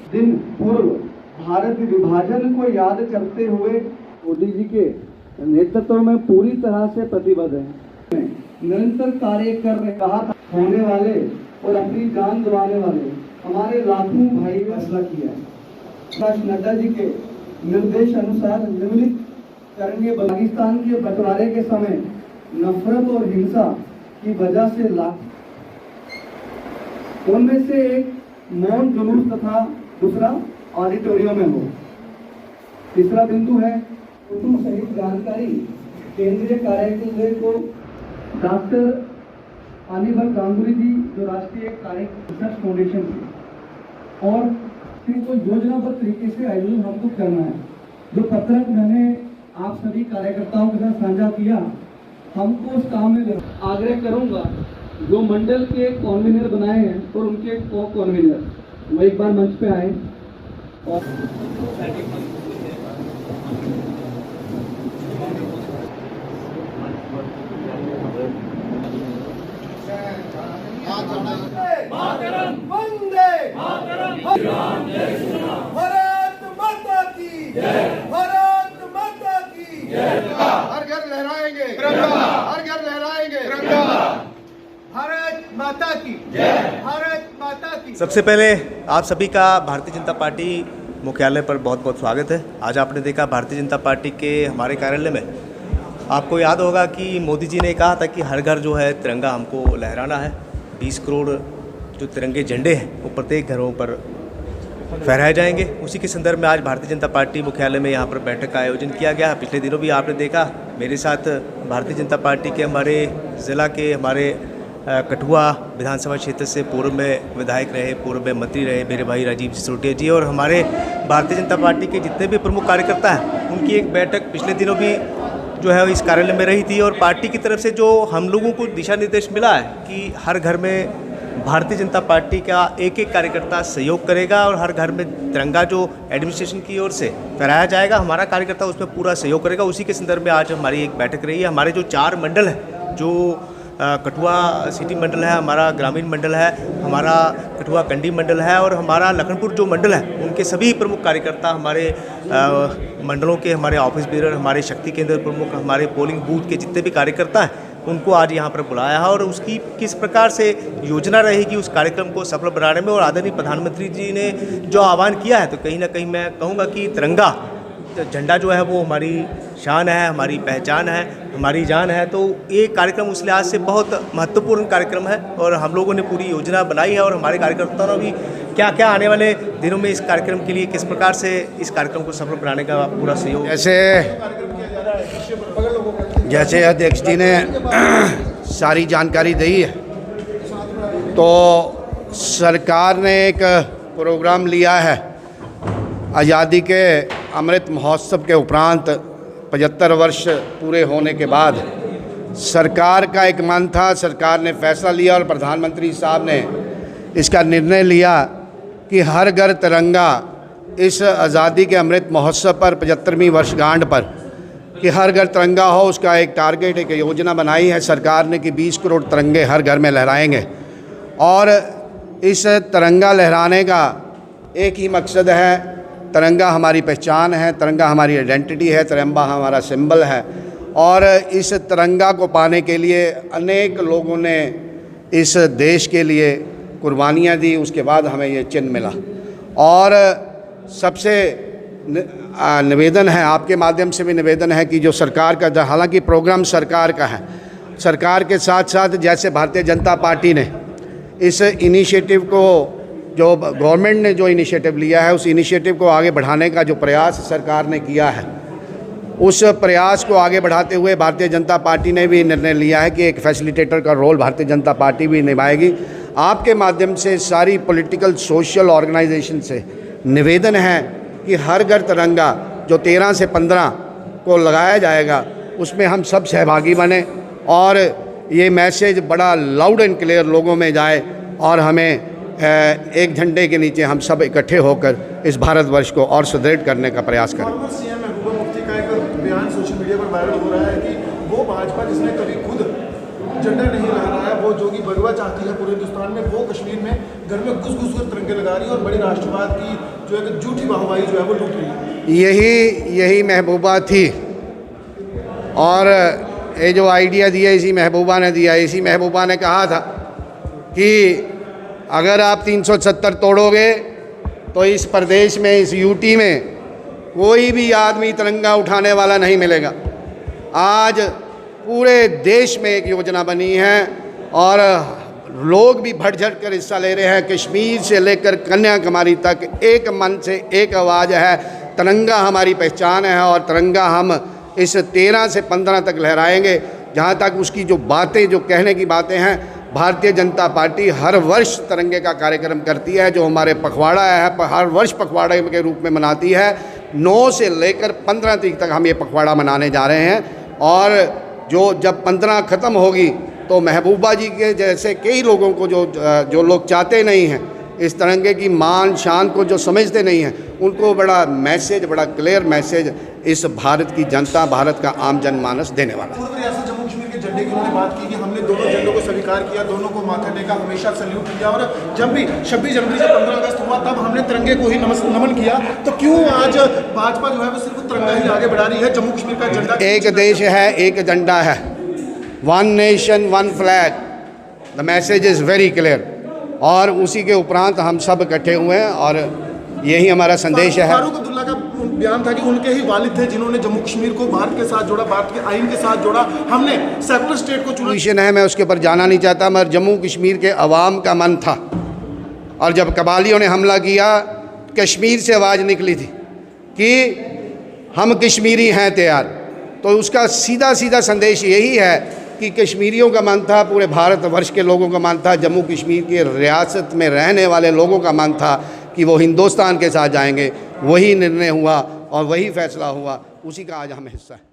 दिन पूर्व भारत विभाजन को याद करते हुए मोदी जी के नेतृत्व में पूरी तरह से प्रतिबद्ध हैं, निरंतर कार्य कर रहे। कहा होने वाले और अपनी जान गंवाने वाले हमारे लाखों भाई फैसला किया है। नड्डा जी के निर्देश अनुसार निम्नलिखित करेंगे। पाकिस्तान के बंटवारे के समय नफरत और हिंसा की वजह से उनमें से एक मौन जुलूस तथा दूसरा ऑडिटोरियम में हो। तीसरा बिंदु है फोटो सहित जानकारी केंद्रीय कार्यालय को डॉक्टर अनिबल गांगुली जी जो राष्ट्रीय कार्य फाउंडेशन की, और फिर को योजनाबद्ध तरीके से आयोजन हमको करना है। जो पत्रक मैंने आप सभी कार्यकर्ताओं के साथ साझा किया, हमको उस काम में आग्रह करूंगा जो मंडल के कॉन्वीनर बनाए हैं और उनके को कॉन्वीनर वो एक बार मंच पे आए और वंदे भारत माता की जय, भारत माता की जय। हर घर लहराएंगे तिरंगा, हर घर लहराएंगे तिरंगा। भारत माता की जय, भारत माता की। सबसे पहले आप सभी का भारतीय जनता पार्टी मुख्यालय पर बहुत बहुत स्वागत है। आज आपने देखा भारतीय जनता पार्टी के हमारे कार्यालय में, आपको याद होगा कि मोदी जी ने कहा था कि हर घर जो है तिरंगा हमको लहराना है। 20 करोड़ जो तिरंगे झंडे हैं वो प्रत्येक घरों पर फहराए जाएंगे। उसी के संदर्भ में आज भारतीय जनता पार्टी मुख्यालय में यहाँ पर बैठक का आयोजन किया गया। पिछले दिनों भी आपने देखा मेरे साथ भारतीय जनता पार्टी के हमारे ज़िला के हमारे कठुआ विधानसभा क्षेत्र से पूर्व में विधायक रहे, पूर्व में मंत्री रहे मेरे भाई राजीव सिसोदिया जी, और हमारे भारतीय जनता पार्टी के जितने भी प्रमुख कार्यकर्ता हैं उनकी एक बैठक पिछले दिनों भी जो है इस कार्यालय में रही थी। और पार्टी की तरफ से जो हम लोगों को दिशा निर्देश मिला है कि हर घर में भारतीय जनता पार्टी का एक एक कार्यकर्ता सहयोग करेगा और हर घर में तिरंगा जो एडमिनिस्ट्रेशन की ओर से फहराया जाएगा, हमारा कार्यकर्ता उसमें पूरा सहयोग करेगा। उसी के संदर्भ में आज हमारी एक बैठक रही है। हमारे जो 4 मंडल हैं, जो कठुआ सिटी मंडल है, हमारा ग्रामीण मंडल है, हमारा कठुआ कंडी मंडल है और हमारा लखनपुर जो मंडल है, उनके सभी प्रमुख कार्यकर्ता, हमारे मंडलों के हमारे ऑफिस बेरर, हमारे शक्ति केंद्र प्रमुख, हमारे पोलिंग बूथ के जितने भी कार्यकर्ता हैं, उनको आज यहाँ पर बुलाया है और उसकी किस प्रकार से योजना रहेगी उस कार्यक्रम को सफल बनाने में। और आदरणीय प्रधानमंत्री जी ने जो आह्वान किया है, तो कहीं ना कहीं मैं कहूँगा कि तिरंगा झंडा जो है वो हमारी शान है, हमारी पहचान है, हमारी जान है। तो ये कार्यक्रम उस लिहाज से बहुत महत्वपूर्ण कार्यक्रम है और हम लोगों ने पूरी योजना बनाई है और हमारे कार्यकर्ताओं ने भी क्या क्या आने वाले दिनों में इस कार्यक्रम के लिए किस प्रकार से इस कार्यक्रम को सफल बनाने का पूरा सहयोग। जैसे अध्यक्ष जी ने सारी जानकारी दी है, तो सरकार ने एक प्रोग्राम लिया है आज़ादी के अमृत महोत्सव के उपरांत 75 वर्ष पूरे होने के बाद सरकार का एक मन था, सरकार ने फैसला लिया और प्रधानमंत्री साहब ने इसका निर्णय लिया कि हर घर तिरंगा इस आज़ादी के अमृत महोत्सव पर 75वीं वर्षगांठ पर कि हर घर तिरंगा हो, उसका एक टारगेट, एक योजना बनाई है सरकार ने कि 20 करोड़ तिरंगे हर घर में लहराएंगे। और इस तिरंगा लहराने का एक ही मकसद है, तिरंगा हमारी पहचान है, तिरंगा हमारी आइडेंटिटी है, तिरंगा हमारा सिंबल है। और इस तिरंगा को पाने के लिए अनेक लोगों ने इस देश के लिए कुर्बानियाँ दी, उसके बाद हमें ये चिन्ह मिला। और सबसे निवेदन है, आपके माध्यम से भी निवेदन है कि जो सरकार का, हालांकि प्रोग्राम सरकार का है, सरकार के साथ साथ जैसे भारतीय जनता पार्टी ने इस इनिशिएटिव को, जो गवर्नमेंट ने जो इनिशिएटिव लिया है, उस इनिशिएटिव को आगे बढ़ाने का जो प्रयास सरकार ने किया है, उस प्रयास को आगे बढ़ाते हुए भारतीय जनता पार्टी ने भी निर्णय लिया है कि एक फैसिलिटेटर का रोल भारतीय जनता पार्टी भी निभाएगी। आपके माध्यम से सारी पॉलिटिकल सोशल ऑर्गेनाइजेशन से निवेदन है कि हर घर तिरंगा जो 13 से 15 को लगाया जाएगा, उसमें हम सब सहभागी बने और ये मैसेज बड़ा लाउड एंड क्लियर लोगों में जाए और हमें एक झंडे के नीचे हम सब इकट्ठे होकर इस भारतवर्ष को और सुदृढ़ करने का प्रयास करें। सीएम महबूबा मुफ्ती का एक बयान सोशल मीडिया पर वायरल हो रहा है कि वो भाजपा जिसने कभी खुद झंडा नहीं लहराया, वो जोगी बरुआ चाहती है पूरे हिंदुस्तान में, वो कश्मीर में घर में घुस घुस कर तिरंगे लगा रही है और बड़ी राष्ट्रवाद की जो है झूठी वाहवाही जो है वो लूट रही है। यही महबूबा थी, और ये जो आइडिया दिया इसी महबूबा ने दिया। इसी महबूबा ने कहा था कि अगर आप 370 तोड़ोगे तो इस प्रदेश में, इस यूटी में कोई भी आदमी तिरंगा उठाने वाला नहीं मिलेगा। आज पूरे देश में एक योजना बनी है और लोग भी बढ़ चढ़ कर हिस्सा ले रहे हैं। कश्मीर से लेकर कन्याकुमारी तक एक मन से एक आवाज़ है, तिरंगा हमारी पहचान है और तिरंगा हम इस 13 से 15 तक लहराएंगे। जहाँ तक उसकी जो बातें, जो कहने की बातें हैं, भारतीय जनता पार्टी हर वर्ष तिरंगे का कार्यक्रम करती है। जो हमारे पखवाड़ा है, हर वर्ष पखवाड़े के रूप में मनाती है। 9 से लेकर 15 तारीख तक हम ये पखवाड़ा मनाने जा रहे हैं, और जब 15 ख़त्म होगी तो महबूबा जी के जैसे कई लोगों को जो लोग चाहते नहीं हैं, इस तिरंगे की मान शान को जो समझते नहीं हैं, उनको बड़ा मैसेज, बड़ा क्लियर मैसेज इस भारत की जनता, भारत का आम जनमानस देने वाला है। पूर्व रियासत जम्मू कश्मीर के झंडे की उन्होंने बात की कि हमने दोनों झंडों को स्वीकार किया, दोनों को माथा टेका, हमेशा सल्यूट किया, और जब भी 26 जनवरी से 15 अगस्त हुआ तब हमने तिरंगे को ही नमन किया। तो क्यों आज भाजपा जो है वो सिर्फ तिरंगा ही आगे बढ़ा रही है? जम्मू कश्मीर का झंडा, एक देश है, एक झंडा है, one nation one flag, the message is very clear, और उसी के उपरांत हम सब इकट्ठे हुए हैं और यही हमारा संदेश है। फारूक अब्दुल्ला का बयान था कि उनके ही वालिद थे जिन्होंने जम्मू कश्मीर को भारत के साथ जोड़ा, भारत के आइन के साथ जोड़ा, हमने सेकुलर स्टेट को चुना है। मैं उसके ऊपर जाना नहीं चाहता, मगर जम्मू कश्मीर के अवाम का मन था, और जब कबालियों ने हमला किया, कश्मीर से आवाज़ निकली थी कि हम कश्मीरी हैं तैयार। तो उसका सीधा सीधा संदेश यही है कि कश्मीरियों का मन था, पूरे भारतवर्ष के लोगों का मन था, जम्मू कश्मीर की रियासत में रहने वाले लोगों का मन था कि वो हिंदुस्तान के साथ जाएंगे। वही निर्णय हुआ और वही फैसला हुआ, उसी का आज हम हिस्सा हैं।